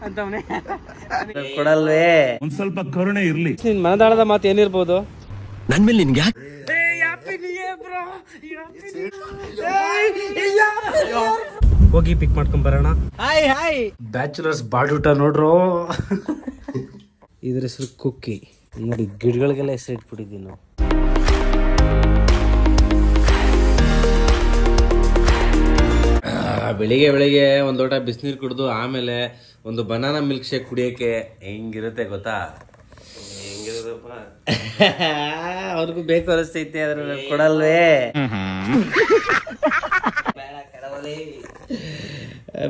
ಅಂತವನೇ ಕೊಡಲ್ವೇ ಒಂದ್ ಸ್ವಲ್ಪ ಕರುಣೆ ಇರ್ಲಿ. ನಿನ್ ಮನದಾಳದ ಮಾತು ಏನಿರ್ಬೋದು? ನನ್ ಮೇಲೆ ನಿನ್ಗೆ ಹೋಗಿ ಪಿಕ್ ಮಾಡ್ಕೊಂಡ್ ಬರೋಣ. ಬ್ಯಾಚುಲರ್ಸ್ ಬಾಡೂಟ ನೋಡ್ರು. ಇದ್ರ ಹೆಸರು ಕುಕ್ಕಿ. ನೋಡಿ ಗಿಡಗಳಿಗೆಲ್ಲ ಹೆಸರು ಇಟ್ಬಿಟ್ಟಿದ್ದೀವಿ ನಾವು. ಬೆಳಿಗ್ಗೆ ಒಂದು ಲೋಟ ಬಿಸಿನೀರು ಕುಡಿದು ಆಮೇಲೆ ಒಂದು ಬನಾನಾ ಮಿಲ್ಕ್ ಶೇಕ್ ಕುಡಿಯೋಕೆ ಹೆಂಗಿರುತ್ತೆ ಗೊತ್ತಾ? ಹೆಂಗಿರುತ್ತಪ್ಪ, ಅವ್ರಿಗೂ ಬೇಕು ಅನಿಸ್ತೈತೆ, ಅದ್ರ ಕೊಡಲ್ವೇ?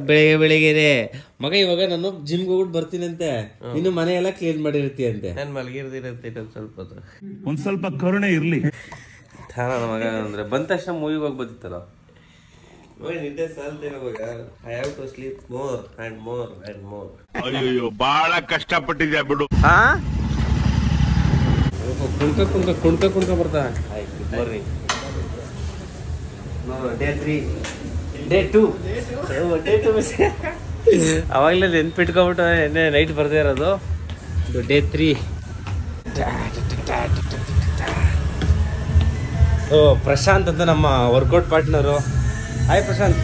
ಬೆಳಿಗ್ಗೆ ಮಗ ಇವಾಗ ನಾನು ಜಿಮ್ಗೆ ಹೋಗ್ಬಿಟ್ಟು ಬರ್ತೀನಂತೆ, ಇನ್ನು ಮನೆ ಎಲ್ಲ ಕ್ಲೀನ್ ಮಾಡಿರ್ತೀಯಂತೆ. ನಾನು ಮಲಗಿರ್ತೀರಂತೆ ಒಂದ್ ಸ್ವಲ್ಪ ಕರುಣೆ ಇರ್ಲಿ. ನನ್ನ ಮಗ ಅಂದ್ರೆ ಬಂದ ತಕ್ಷಣ ಮೂವಿಗೆ ಹೋಗಿ ಬಂದಿತ್ತಲ್ಲ. ಅಯ್ಯೋ ಬಹಳ ಕಷ್ಟಪಟ್ಟಿದ್ಯಾ ಬಿಡು. ಕುಣ್ಕ ಬರ್ತಾ. ಅವಾಗಲೇ ನೆನ್ಪಿಟ್ಕೊಬಿಟ್ಟು ಎಣ್ಣೆ ನೈಟ್ ಬರ್ದೇ ಇರೋದು. ಡೇ 3. ಓ ಪ್ರಶಾಂತ್ ಅಂತ ನಮ್ಮ ವರ್ಕೌಟ್ ಪಾರ್ಟ್ನರು. ಹಾಯ್ ಪ್ರಶಾಂತ್.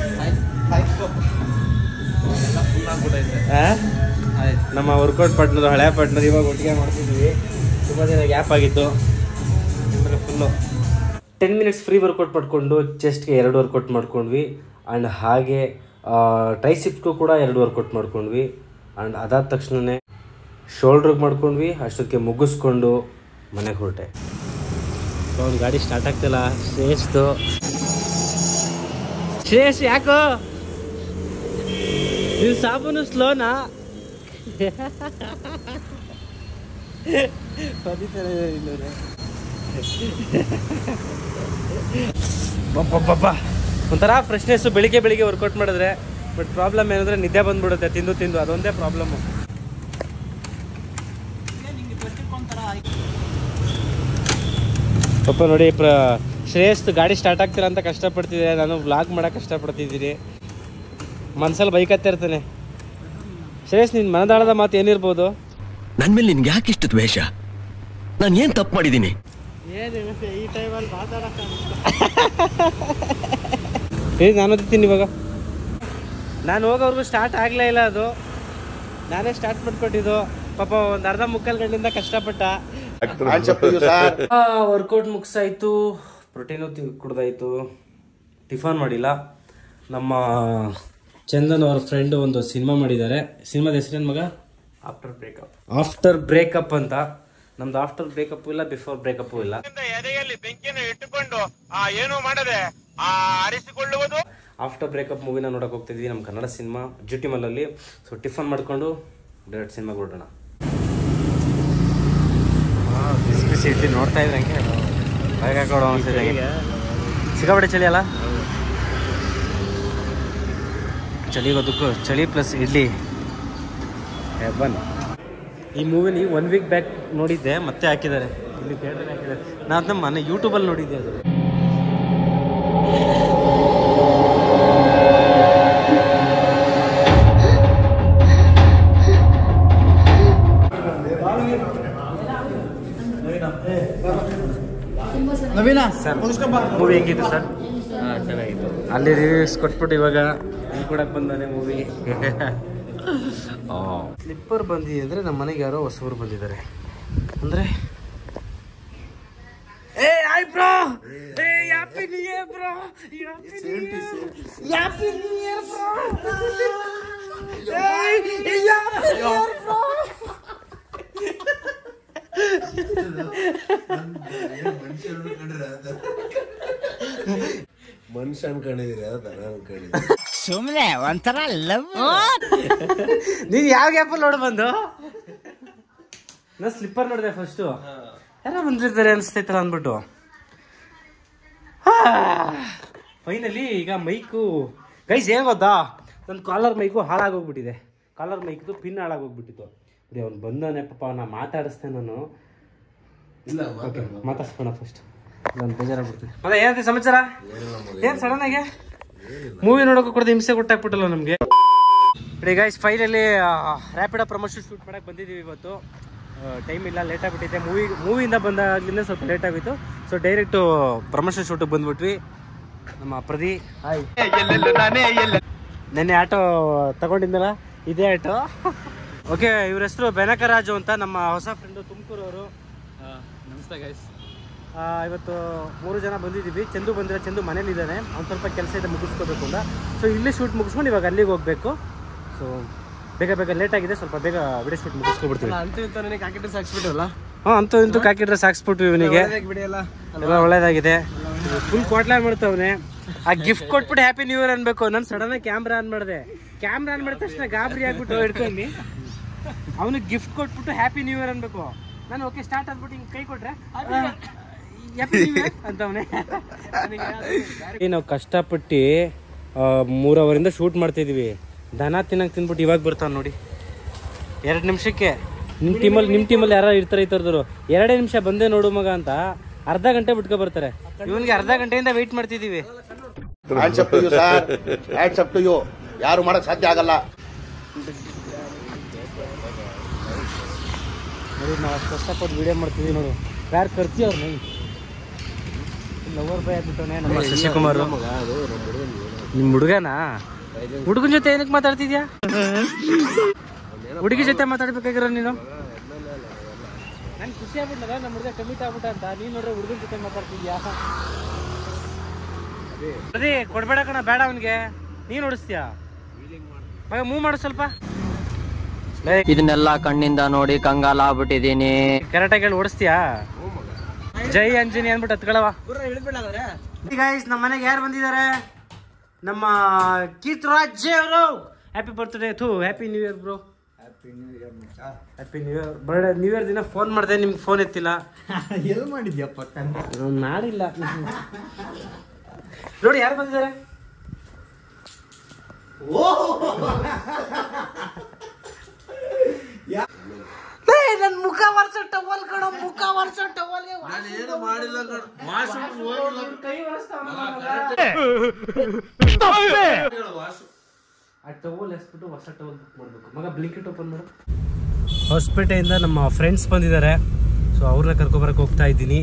ನಮ್ಮ ವರ್ಕೌಟ್ ಪಾರ್ಟ್ನರ್, ಹಳೆ ಪಾರ್ಟ್ನರ್, ಇವಾಗ ಒಟ್ಟಿಗೆ ಮಾಡ್ತಿದ್ವಿ. ತುಂಬ ದಿನ ಗ್ಯಾಪ್ ಆಗಿತ್ತು. ಫುಲ್ಲು 10 ಮಿನಿಟ್ಸ್ ಫ್ರೀ ವರ್ಕೌಟ್ ಮಾಡಿಕೊಂಡು ಚೆಸ್ಟ್ಗೆ 2 ವರ್ಕೌಟ್ ಮಾಡ್ಕೊಂಡ್ವಿ. ಆ್ಯಂಡ್ ಹಾಗೆ ಟ್ರೈಸಿಪ್ಸ್ಗೂ ಕೂಡ 2 ವರ್ಕೌಟ್ ಮಾಡ್ಕೊಂಡ್ವಿ. ಆ್ಯಂಡ್ ಅದಾದ ತಕ್ಷಣವೇ ಶೋಲ್ಡ್ರಿಗೆ ಮಾಡ್ಕೊಂಡ್ವಿ. ಅಷ್ಟೊತ್ತಿಗೆ ಮುಗಿಸ್ಕೊಂಡು ಮನೆಗೆ ಹೊರಟೆ. ಅವ್ನು ಗಾಡಿ ಸ್ಟಾರ್ಟ್ ಆಗ್ತಿಲ್ಲ. ಶ್ರೇಯಸ್ ಯಾಕೋ ಇದು ಸಾಬೂನು ಸ್ಲೋನಾ? ಒಂಥರ ಫ್ರೆಶ್ನೆಸ್ಸು ಬೆಳಿಗ್ಗೆ ವರ್ಕೌಟ್ ಮಾಡಿದ್ರೆ. ಬಟ್ ಪ್ರಾಬ್ಲಮ್ ಏನಂದರೆ ನಿದ್ದೆ ಬಂದ್ಬಿಡುತ್ತೆ ತಿಂದು. ಅದೊಂದೇ ಪ್ರಾಬ್ಲಮ್ಮು. ಪಾಪ ನೋಡಿ, ಶ್ರೇಯಸ್ ಗಾಡಿ ಸ್ಟಾರ್ಟ್ ಆಗ್ತಿಲ್ಲ ಅಂತ ಕಷ್ಟಪಡ್ತಿದ್ದೆ. ನಾನು ವ್ಲಾಗ್ ಮಾಡೋಕೆ ಕಷ್ಟಪಡ್ತಿದ್ದೀನಿ. ಮನ್ಸಲ್ಲಿ ಬೈಕತ್ತೆ ಇರ್ತಾನೆ. ಶ್ರೇಯಸ್, ನಿನ್ನ ಮನದಾಳದ ಮಾತು ಏನಿರ್ಬೋದು? ನನ್ ಮೇಲೆ ನಿನ್ಗೆ ಯಾಕೆ ಇಷ್ಟು ದ್ವೇಷ? ನಾನು ಏನ್ ತಪ್ಪು ಮಾಡಿದ್ದೀನಿ? ಈ ಟೈಮಲ್ಲಿ ನಾನು ಓದ್ತೀನಿ ಇವಾಗ. ನಾನು ಹೋಗೋವ್ರಿಗೂ ಸ್ಟಾರ್ಟ್ ಆಗಲೇ ಇಲ್ಲ. ಅದು ನಾನೇ ಸ್ಟಾರ್ಟ್ ಮಾಡ್ಕೊಟ್ಟಿದ್ದು. ಪಾಪ ಒಂದು ಅರ್ಧ ಮುಕ್ಕಾಲು ಗಂಟೆಯಿಂದ ಕಷ್ಟಪಟ್ಟ. ವರ್ಕೌಟ್ ಮುಗಿಸಾಯ್ತು, ಪ್ರೋಟೀನು ಕುಡ್ದಾಯ್ತು, ಟಿಫನ್ ಮಾಡಿಲ್ಲ. ನಮ್ಮ ಚಂದನ್ ಅವ್ರ ಫ್ರೆಂಡು ಒಂದು ಸಿನಿಮಾ ಮಾಡಿದ್ದಾರೆ. ಸಿನಿಮಾದ ಹೆಸರೇನು ಮಗ? ಆಫ್ಟರ್ ಬ್ರೇಕಪ್ ಅಂತ. ನಮ್ದು ಆಫ್ಟರ್ ಬ್ರೇಕಪ್ ಇಲ್ಲ, ಬಿಫೋರ್ ಬ್ರೇಕಪ್ ಇಲ್ಲ. ಇಟ್ಟುಕೊಂಡು ಏನು ಮಾಡದೆ ಆರಿಸಿಕೊಳ್ಳುವುದು. ಆಫ್ಟರ್ ಬ್ರೇಕಪ್ ಮೂವಿನ ನೋಡಕ್ ಹೋಗ್ತಿದ್ವಿ, ನಮ್ಮ ಕನ್ನಡ ಸಿನಿಮಾ ಜ್ಯೂಟಿ ಮಲ್ಲಲ್ಲಿ. ಸೊ ಟಿಫನ್ ಮಾಡ್ಕೊಂಡು ಡೈರೆಕ್ಟ್ ಸಿನಿಮಾಗೆ ಹೊರಡೋಣ. ಬಿಸಿ ಇಡ್ಲಿ ನೋಡ್ತಾ ಇದ್ರೆ ಹಂಗೆ ಹೊರಗೆ ಹಾಕೋಣ ಅನ್ಸಿದೆ. ಸಿಕ್ಕಾಪಟ್ಟೆ ಚಳಿ ಅಲ್ಲ? ಚಳಿಗೋದಕ್ಕೂ ಚಳಿ ಪ್ಲಸ್ ಇಡ್ಲಿ ಬನ್. ಈ ಮೂವಿನ 1 ವೀಕ್ ಬ್ಯಾಕ್ ನೋಡಿದ್ದೆ, ಮತ್ತೆ ಹಾಕಿದ್ದಾರೆ ಇಲ್ಲಿ ಥಿಯೇಟರ್ ಹಾಕಿದ್ದಾರೆ. ನಾನು ಅದನ್ನ ಮನೆ ಯೂಟ್ಯೂಬಲ್ಲಿ ನೋಡಿದ್ದೆ. ಅದು ಮೂವಿ ಹೆಂಗಿತ್ತು ಸರ್? ಚೆನ್ನಾಗಿತ್ತು. ಅಲ್ಲಿ ರಿವ್ಯೂಸ್ ಕೊಟ್ಬಿಟ್ಟು ಇವಾಗ ಇಲ್ಲಿ ಕೊಡಕ್ಕೆ ಬಂದಾನೆ ಮೂವಿ. ಸ್ಲಿಪ್ಪರ್ ಬಂದಿದೆ ಅಂದರೆ ನಮ್ಮ ಮನೆಗೆ ಯಾರೋ ಹೊಸಬರು ಬಂದಿದ್ದಾರೆ ಅಂದರೆ. ಮನುಷ್ಯ ಅನ್ಕೊಂಡಿದ್ದೀರಿ, ಸುಮ್ಮನೆ ಒಂಥರ ಲವ್. ನೀನ್ ಯಾವ ಗ್ಯಾಪಲ್ಲಿ ನೋಡ ಬಂದು? ನಾ ಸ್ಲಿಪ್ಪರ್ ನೋಡಿದೆ ಫಸ್ಟು. ಯಾರೋ ಬಂದಿರ್ತಾರೆ ಅನಿಸ್ತೈತಲ್ಲ ಅಂದ್ಬಿಟ್ಟು. ಫೈನಲಿ ಈಗ ಮೈಕು ಗೈಸ್ ಏನ್ ಗೊತ್ತಾ, ನನ್ನ ಕಾಲರ್ ಮೈಕು ಹಾಳಾಗೋಗ್ಬಿಟ್ಟಿದೆ. ಕಾಲರ್ ಮೈಕ್ದು ಪಿನ್ ಹಾಳಾಗೋಗ್ಬಿಟ್ಟಿತ್ತು. ಅದೇ ಅವ್ನು ಬಂದಾನೆ ಪಾಪ, ನಾ ಮಾತಾಡಿಸ್ತೆ ನಾನು. ಇಲ್ಲ ಮಾತಾಡ್ಸ್ಕೋಣ ಫಸ್ಟ್, ನಾನು ಬೇಜಾರಾಗ್ಬಿಡ್ತೀನಿ. ಮತ್ತೆ ಏನಂತ ಸಮಾಚಾರ? ಏನು ಸಡನ್ ಆಗಿ ಮೂವಿ ನೋಡೋಕೆ ಕೊಡದೆ ಹಿಂಸೆ ಕೊಟ್ಟಾಕ್ಬಿಟ್ಟಲ್ಲ ನಮಗೆ. Guys finally Rapido promotion shoot ಮಾಡಕ್ಕೆ ಬಂದಿದ್ದೀವಿ ಇವತ್ತು. ಟೈಮ್ ಇಲ್ಲ, ಲೇಟ್ ಆಗಿಬಿಟ್ಟಿದೆ. ಮೂವಿಯಿಂದ ಬಂದಾಗಲಿಂದ ಸ್ವಲ್ಪ ಲೇಟ್ ಆಗಿತ್ತು. ಸೊ ಡೈರೆಕ್ಟು ಪ್ರಮೋಷನ್ ಶೂಟಿಗೆ ಬಂದ್ಬಿಟ್ವಿ. ನಮ್ಮ ಪ್ರದಿ ನೆನ್ನೆ ಆಟೋ ತಗೊಂಡಿದ್ದಲ್ಲ, ಇದೇ ಆಟೋ. ಓಕೆ, ಇವ್ರ ಹೆಸರು ಬೆನಕರಾಜು ಅಂತ, ನಮ್ಮ ಹೊಸ ಫ್ರೆಂಡು ತುಮಕೂರವರು. ನಮಸ್ತೆ ಗೈಸ್. ಇವತ್ತು 3 ಜನ ಬಂದಿದ್ದೀವಿ. ಚಂದು ಬಂದಿಲ್ಲ, ಚಂದು ಮನೇಲಿದ್ದಾನೆ. ಅವ್ನು ಸ್ವಲ್ಪ ಕೆಲಸ ಇದೆ ಮುಗಿಸ್ಕೋಬೇಕು ಅಂತ. ಸೊ ಇಲ್ಲಿ ಶೂಟ್ ಮುಗಿಸ್ಕೊಂಡು ಇವಾಗ ಅಲ್ಲಿಗೆ ಹೋಗಬೇಕು. ಸೊ ಬೇಗ ಲೇಟ್ ಆಗಿದೆ, ಸ್ವಲ್ಪ ಬೇಗ ವಿಡಿಯೋ ಶೂಟ್ ಮುಗಿಸ್ಕೊಬಿಡ್ತೀವಿ. ಅಂತೂ ಇಂತ ನನಗೆ ಕಾಕಿ ಡ್ರೆಸ್ ಹಾಕ್ಸ್ಬಿಟ್ಟಲ್ಲ. ಅಂತೂ ಇಂತೂ ಕಾಕಿ ಡ್ರೆಸ್ ಹಾಕ್ಸ್ಬಿಟ್ವಿ ಇವನಿಗೆ. ಬಿಡಿಯಲ್ಲ ಎಲ್ಲ ಒಳ್ಳೇದಾಗಿದೆ. ಫುಲ್ ಕ್ವಾಟ್ಲಾ ಮಾಡ್ತಾವನೆ. ಆ ಗಿಫ್ಟ್ ಕೊಟ್ಬಿಟ್ಟು ಹ್ಯಾಪಿ ನ್ಯೂ ಇಯರ್ ಅನ್ಬೇಕು. ನಾನು ಸಡನ್ ಕ್ಯಾಮ್ರಾ ಆನ್ ಮಾಡಿದೆ. ಕ್ಯಾಮ್ರಾ ಆನ್ ಮಾಡಿದ ತಕ್ಷಣ ಗಾಬರಿ ಆಗ್ಬಿಟ್ಟು ಹಿಡ್ಕೊಂಡು ಅವನಿಗೆ ಗಿಫ್ಟ್ ಕೊಟ್ಬಿಟ್ಟು ಹ್ಯಾಪಿ ನ್ಯೂ ಇಯರ್ ಅನ್ಬೇಕು. ನಾನು ಓಕೆ ಸ್ಟಾರ್ಟ್ ಅಂದ್ಬಿಟ್ಟು ಹಿಂಗೆ ಕೈ ಕೊಟ್ರೆ ಅಂತವನೇ. ನಾವು ಕಷ್ಟಪಟ್ಟು 3 ಅವರಿಂದ ಶೂಟ್ ಮಾಡ್ತಿದ್ವಿ. ದನ ತಿನ್ನಂಗೆ ತಿನ್ಬಿಟ್ಟು ಇವಾಗ ಬರ್ತಾವ ನೋಡಿ. 2 ನಿಮಿಷಕ್ಕೆ ನಿಮ್ಮ ಟೀಮಲ್ಲಿ ಯಾರು ಇರ್ತಾರೆ ಈ ಥರದವರು. 2 ನಿಮಿಷ ಬಂದೆ ನೋಡು ಮಗ ಅಂತ ಅರ್ಧ ಗಂಟೆ ಬಿಟ್ಕೊ ಬರ್ತಾರೆ. ಇವನಿಗೆ ಅರ್ಧ ಗಂಟೆಯಿಂದ ವೆಯ್ಟ್ ಮಾಡ್ತಿದ್ದೀವಿ. ಯಾರು ಮಾಡಕ್ ಸಾಧ್ಯ ಆಗಲ್ಲ. ನೋಡಿ ನಾವು ಅಷ್ಟು ಕಷ್ಟಪಟ್ಟು ವಿಡಿಯೋ ಮಾಡ್ತಿದ್ದೀವಿ ನೋಡು. ಯಾರು ಕರ್ತಿ ಅವ್ರು ನೈ ಲವರ್ ಬೈ ಆಗ್ಬಿಟ್ಟವನೇ ನಮ್ಮ ಶಶಿಕುಮಾರ್. ನಿಮ್ಮ ಹುಡುಗನಾ? ಹುಡುಗನ ಜೊತೆ ಏನಕ್ಕೆ ಮಾತಾಡ್ತಿದ್ಯಾ? ಹುಡುಗಿ ಜೊತೆ ಮಾತಾಡ್ಬೇಕಾಗಿರೋ ನೀನು. ನನ್ಗೆ ಖುಷಿ ಆಗ್ಬಿಟ್ಟದ ನಮ್ಮ ಹುಡುಗ ಕಮಿಟ್ ಆಗ್ಬಿಟ್ಟ ಅಂತ. ನೀನು ನೋಡ್ರೆ ಹುಡುಗನ ಜೊತೆ ಮಾತಾಡ್ತಿದ್ಯಾ? ಅದೇ ಕೊಡ್ಬೇಡ ಕಣ, ಬೇಡ ಅವನಿಗೆ. ನೀನು ಓಡಿಸ್ತೀಯಾ ಮಗ? ಮೂವ್ ಮಾಡು ಸ್ವಲ್ಪ. ಇದನ್ನೆಲ್ಲ ಕಣ್ಣಿಂದ ನೋಡಿ ಕಂಗಾಲ ಆಗ್ಬಿಟ್ಟಿದೀನಿ. ಕರೆಕ್ಟಾಗಿ ಹೇಳಿ ಓಡಿಸ್ತೀಯಾ? ಜೈ ಅಂಜನಿ ಅಂದ್ಬಿಟ್ಟು ಹತ್ಕೊಳವ. ಗೈಸ್ ನಮ್ಮ ಮನೆಗೆ ಯಾರು ಬಂದಿದ್ದಾರೆ? ನಮ್ಮ ಕೀರ್ತಿರಾಜ್ ಅವರು. Happy birthday. Happy new year bro. Happy new year. Birthday new year ದಿನ ಫೋನ್ ಮಾಡಿದೆ, ನಿಮ್ಗೆ ಫೋನ್ ಎತ್ತಿಲ್ಲ. ಎಲ್ಲಿ ಮಾಡಿದ್ಯಪ್ಪ? ಮಾಡಿಲ್ಲ ನೋಡಿ ಯಾರು ಬಂದಿದ್ದಾರೆ. ನನ್ ಮುಖ ವರ್ಷ ಟವಲ್ ಕಣ, ಮುಖ ವರ್ಷ ಟವಲ್ಗೆ ಏನು ಮಾಡಿಲ್ಲ ಕಣ. ಆ ಟವಲ್ ಎಸ್ಬಿಟ್ಟು ಹೊಸ ಟವಲ್ ಬುಕ್ ಮಾಡ್ಬೇಕು ಮಗ. ಬ್ಲಿಂಕಿಟ್ ಓಪನ್ ಮಾಡು. ಹೊಸಪೇಟೆಯಿಂದ ನಮ್ಮ ಫ್ರೆಂಡ್ಸ್ ಬಂದಿದ್ದಾರೆ. ಸೊ ಅವ್ರನ್ನ ಕರ್ಕೊಬರಕ್ಕೆ ಹೋಗ್ತಾ ಇದ್ದೀನಿ.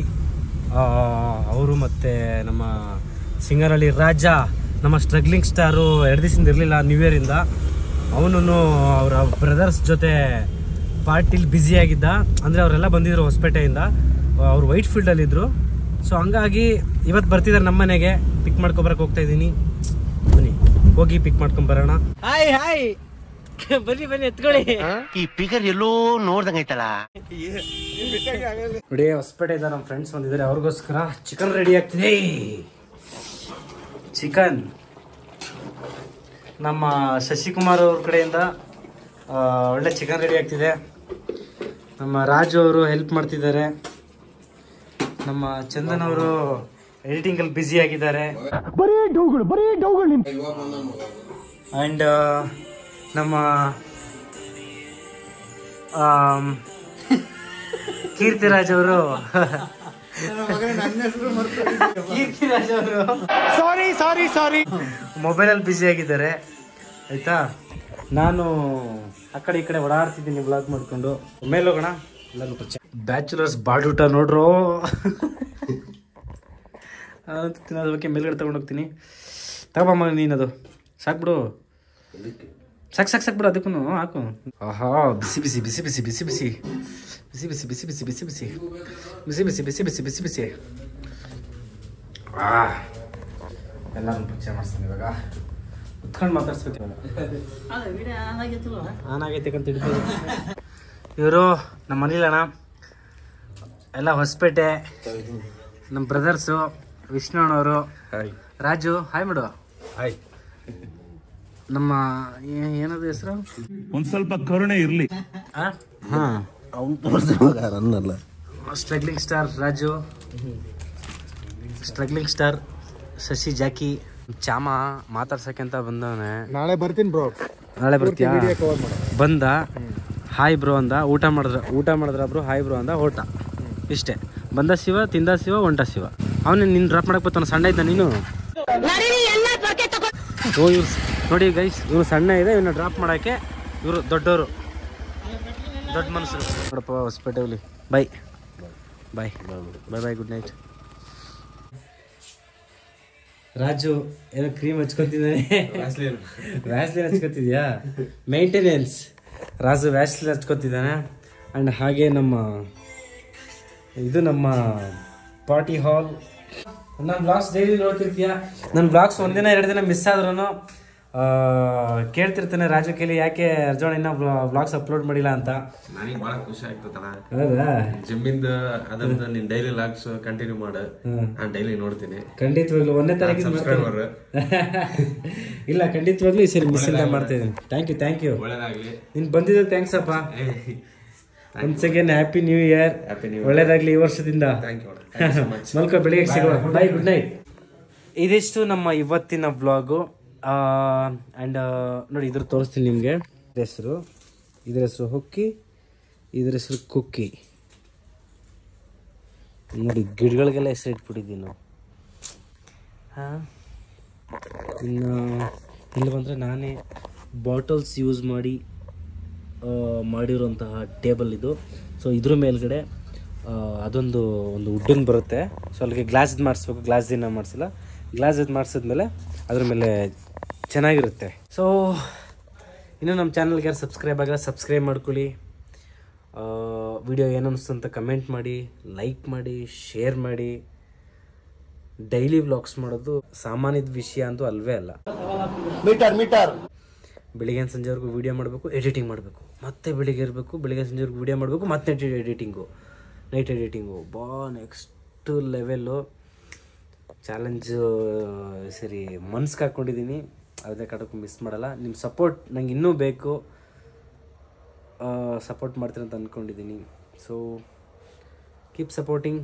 ಅವರು ಮತ್ತು ನಮ್ಮ ಸಿಂಗರಳ್ಳಿ ರಾಜ, ನಮ್ಮ ಸ್ಟ್ರಗ್ಲಿಂಗ್ ಸ್ಟಾರು 2 ದಿವಸದಿಂದ ಇರಲಿಲ್ಲ ನ್ಯೂ ಇಯರಿಂದ. ಅವನು ಅವರ ಬ್ರದರ್ಸ್ ಜೊತೆ ಪಾರ್ಟಿಲಿ ಬ್ಯುಸಿಯಾಗಿದ್ದ. ಅಂದರೆ ಅವರೆಲ್ಲ ಬಂದಿದ್ರು ಹೊಸಪೇಟೆಯಿಂದ. ಅವ್ರು ವೈಟ್ ಫೀಲ್ಡಲ್ಲಿದ್ದರು. ಸೊ ಹಂಗಾಗಿ ಇವತ್ತು ಬರ್ತಿದ್ದಾರೆ ನಮ್ಮ ಮನೆಗೆ. ಪಿಕ್ ಮಾಡ್ಕೊಬರಕ್ಕೆ ಹೋಗ್ತಾ ಇದ್ದೀನಿ. ಬನ್ನಿ ಹೋಗಿ ಪಿಕ್ ಮಾಡ್ಕೊಂಬರೋಣ. ಹಾಯ್ ಬನ್ನಿ ಎತ್ಕೊಳ್ಳಿ. ಈ ಫಿಗರ್ ಎಲ್ಲೋ ನೋಡ್ದಂಗೈತಲ್ಲ. ನೋಡಿ ಹೊಸಪೇಟೆಯಿಂದ ನಮ್ಮ ಫ್ರೆಂಡ್ಸ್ ಬಂದಿದ್ದಾರೆ. ಅವ್ರಿಗೋಸ್ಕರ ಚಿಕನ್ ರೆಡಿ ಆಗ್ತಿದೆ. ಚಿಕನ್ ನಮ್ಮ ಶಶಿಕುಮಾರ್ ಅವ್ರ ಕಡೆಯಿಂದ ಒಳ್ಳೆ ಚಿಕನ್ ರೆಡಿ ಆಗ್ತಿದೆ. ನಮ್ಮ ರಾಜು ಅವರು ಹೆಲ್ಪ್ ಮಾಡ್ತಿದ್ದಾರೆ. ನಮ್ಮ ಚಂದನ್ ಅವರು ಎಡಿಟಿಂಗಲ್ಲಿ ಬ್ಯುಸಿ ಆಗಿದ್ದಾರೆ. ಆ್ಯಂಡ್ ನಮ್ಮ ಕೀರ್ತಿರಾಜ್ ಅವರು ಮೊಬೈಲಲ್ಲಿ ಬ್ಯುಸಿ ಆಗಿದ್ದಾರೆ. ಆಯ್ತಾ, ನಾನು ಆ ಕಡೆ ಈ ಕಡೆ ಓಡಾಡ್ತಿದ್ದೀನಿ ವ್ಲಾಗ್ ಮಾಡ್ಕೊಂಡು. ಮೇಲೆ ಹೋಗೋಣ ಎಲ್ಲರೂ ಪರಿಚಯ. ಬ್ಯಾಚುಲರ್ಸ್ ಬಾಡೂಟ ನೋಡ್ರು. ತಿನ್ನೋದ್ರ ಬಗ್ಗೆ ಮೇಲ್ಗಡೆ ತೊಗೊಂಡೋಗ್ತೀನಿ. ತಗೊಮ್ಮ ನೀನದು ಸಾಕ್ಬಿಡು. ಸಾಕ್ಬಿಡು. ಅದಕ್ಕೂ ಹಾಕು. ಆಹಾ, ಬಿಸಿ ಬಿಸಿ ಬಿಸಿ ಬಿಸಿ ಬಿಸಿ ಬಿಸಿ ಬಿಸಿ ಬಿಸಿ ಬಿಸಿ ಬಿಸಿ ಬಿಸಿ ಬಿಸಿ ಬಿಸಿ ಬಿಸಿ ಬಿಸಿ ಬಿಸಿ ಬಿಸಿ ಬಿಸಿ. ಎಲ್ಲರೂ ಪರಿಚಯ ಮಾಡಿಸ್ತೀನಿ ಇವಾಗ. ಕುತ್ಕೊಂಡು ಮಾತಾಡ್ಸ್ಬೇಕು. ಆನ್ ಆಗೈತೆ ಅಂತ ಹಿಡಿದು. ಇವರು ನಮ್ಮ ಮನೇಲಣ್ಣ ಎಲ್ಲ ಹೊಸಪೇಟೆ. ನಮ್ಮ ಬ್ರದರ್ಸು ವಿಷ್ಣು ಅಣ್ಣವರು. ರಾಜು ಹಾಯ್ ಮಾಡು. ಹಾಯ್. ನಮ್ಮ ಏನದು ಹೆಸರು? ಒಂದ್ ಸ್ವಲ್ಪ ಕರುಣೆ ಇರ್ಲಿ. Struggling star Raju, struggling star Shashi Jackie. ಚಾಮ ಮಾತಾಡ್ಸಕ್ಕೆ ಅಂತ ಬಂದವನೆ. ನಾಳೆ ಬರ್ತೀನಿ ಬ್ರೋ. ನಾಳೆ ಬರ್ತೀಯಾ? ಬಂದ ಹಾಯ್ ಬ್ರೋ ಅಂದ. ಊಟ ಮಾಡಿದ್ರ ಬ್ರೋ? ಹಾಯ್ ಬ್ರೋ ಅಂದ. ಓಟ ಇಷ್ಟೇ. ಬಂದ ಶಿವ, ತಿಂದ ಶಿವ, ಹೊಂಟ ಶಿವ. ಅವನೇ ನಿನ್ನ ಡ್ರಾಪ್ ಮಾಡಕ್ ಬರ್ತಾನ. ಸಣ್ಣ ಇದ್ದ ನೀನು. ಓ ಇವ್ರು ನೋಡಿ ಗೈಸ್, ಇವರು ಸಣ್ಣ ಇದೆ, ಇವನ್ನ ಡ್ರಾಪ್ ಮಾಡೋಕ್ಕೆ ಇವರು ದೊಡ್ಡವರು, ದೊಡ್ಡ ಮನುಷ್ಯರು. ನೋಡಪ್ಪ ಹೊಸಪೇಟೆಯಲ್ಲಿ. Bye bye bye bye, good night. Raju ಏನೋ ಕ್ರೀಮ್ ಹಚ್ಕೊತಿದ್ದಾನೆ. ವ್ಯಾಸ್ಲಿನ್ ಹಚ್ಕೊತಿದ್ಯಾ? ಮೇಂಟೆನೆನ್ಸ್. ರಾಜು ವ್ಯಾಸ್ಲಿನ್ ಹಚ್ಕೊತಿದ್ದಾನೆ. ಆ್ಯಂಡ್ ಹಾಗೆ ನಮ್ಮ ಪಾರ್ಟಿ ಹಾಲ್. ನನ್ನ ಬ್ಲಾಗ್ಸ್ ಡೈಲಿ ನೋಡ್ತಿರ್ತೀಯ. ನನ್ನ ಬ್ಲಾಗ್ಸ್ ಒಂದಿನ 2 ದಿನ ಮಿಸ್ ಆದ್ರೂ ಕೇಳ್ತಿರ್ತಾನೆ ರಾಜು ಕೇಳಿ, ಯಾಕೆ ಅರ್ಜುನ್ ಇನ್ನೂ ಬ್ಲಾಗ್ಸ್ ಅಪ್ಲೋಡ್ ಮಾಡಿಲ್ಲ ಅಂತ. ನನಗೆ ಭಾಳ ಖುಷಿ ಆಗ್ತದಲ್ಲ. ಹೌದಾ? ಜಿಮ್ಮಿಂದ ಅದಂತ ನೀನ್ ಡೈಲಿ ಲಾಗ್ಸ್ ಕಂಟಿನ್ಯೂ ಮಾಡು, ನಾನು ಡೈಲಿ ನೋಡ್ತೀನಿ. ಖಂಡಿತವಾಗ್ಲೂ 1ನೇ ತಾರೀಕಿನ ಸಬ್ಸ್ಕ್ರೈಬರ್ ಇಲ್ಲ, ಖಂಡಿತವಾಗ್ಲೂ ಈ ಸರಿ ಮಿಸ್ ಇಲ್ಲ ಮಾಡ್ತಾ ಇದ್ದೀನಿ. Thank you. ಒಳ್ಳೇದಾಗ್ಲಿ. ನೀನು ಬಂದಿದ್ದು ಥ್ಯಾಂಕ್ಸ್ ಅಪ್ಪ. Once again happy new year. ಒಳ್ಳೇದಾಗ್ಲಿ ಈ ವರ್ಷದಿಂದ. ಮಲ್ಕೋ, ಬೆಳಿಗ್ಗೆ ಸಿಗುವ. Bye, good night. ಇದಿಷ್ಟು ನಮ್ಮ ಇವತ್ತಿನ ವ್ಲಾಗು. ಆ್ಯಂಡ್ ನೋಡಿ, ಇದ್ರ ತೋರಿಸ್ತೀನಿ ನಿಮಗೆ. ಇದ್ರ ಹೆಸರು ಹುಕ್ಕಿ, ಇದ್ರ ಹೆಸರು ಕುಕ್ಕಿ. ನೋಡಿ, ಗಿಡಗಳಿಗೆಲ್ಲ ಹೆಸರು ಇಟ್ಬಿಟ್ಟಿದ್ದೀವಿ ನಾವು. ಹಾಂ, ಇನ್ನು ಇಲ್ಲಿ ಬಂದರೆ ನಾನೇ ಬಾಟಲ್ಸ್ ಯೂಸ್ ಮಾಡಿರೋಂತಹ ಟೇಬಲ್ ಇದು. ಸೊ ಇದ್ರ ಮೇಲ್ಗಡೆ ಒಂದು ವುಡ್ಡನ್ ಬರುತ್ತೆ. ಸೊ ಅಲ್ಲಿಗೆ ಗ್ಲಾಸ್ ಮಾಡಿಸ್ಬೇಕು. ಗ್ಲಾಸ್ ದಿನ ಮಾಡಿಸಿಲ್ಲ. ಗ್ಲಾಸ್ ಮಾಡಿಸಿದ್ಮೇಲೆ ಅದ್ರ ಮೇಲೆ ಚೆನ್ನಾಗಿರುತ್ತೆ. ಸೊ ಇನ್ನೂ ನಮ್ಮ ಚಾನಲ್ಗೆ ಯಾರು ಸಬ್ಸ್ಕ್ರೈಬ್ ಆಗಲ್ಲ, ಸಬ್ಸ್ಕ್ರೈಬ್ ಮಾಡ್ಕೊಳ್ಳಿ. ವಿಡಿಯೋ ಏನು ಅನ್ನಿಸ್ತು ಅಂತ ಕಮೆಂಟ್ ಮಾಡಿ, ಲೈಕ್ ಮಾಡಿ, ಶೇರ್ ಮಾಡಿ. ಡೈಲಿ ವ್ಲಾಗ್ಸ್ ಮಾಡೋದು ಸಾಮಾನ್ಯದ ವಿಷಯ ಅಂತೂ ಅಲ್ವೇ ಅಲ್ಲ. ಮೀಟರ್ ಬೆಳಿಗ್ಗೆ ಸಂಜೆವರೆಗೂ ವೀಡಿಯೋ ಮಾಡಬೇಕು, ಎಡಿಟಿಂಗ್ ಮಾಡಬೇಕು, ಮತ್ತೆ ಬೆಳಿಗ್ಗೆ ಇರಬೇಕು, ಬೆಳಿಗ್ಗೆ ಸಂಜೆವರೆಗೂ ವೀಡಿಯೋ ಮಾಡಬೇಕು, ಮತ್ತೆ night editing. Next level challenge. ಸರಿ, ಮನ್ಸಿಗೆ ಹಾಕ್ಕೊಂಡಿದ್ದೀನಿ. ಅದೇ ಕಾರಣಕ್ಕೂ ಮಿಸ್ ಮಾಡಲ್ಲ. ನಿಮ್ಮ ಸಪೋರ್ಟ್ ನಂಗೆ ಇನ್ನೂ ಬೇಕು. ಸಪೋರ್ಟ್ ಮಾಡ್ತೀನಿ ಅಂತ ಅಂದ್ಕೊಂಡಿದ್ದೀನಿ. So keep supporting.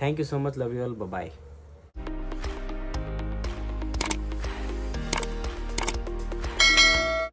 Thank you so much. Love you all. Bye.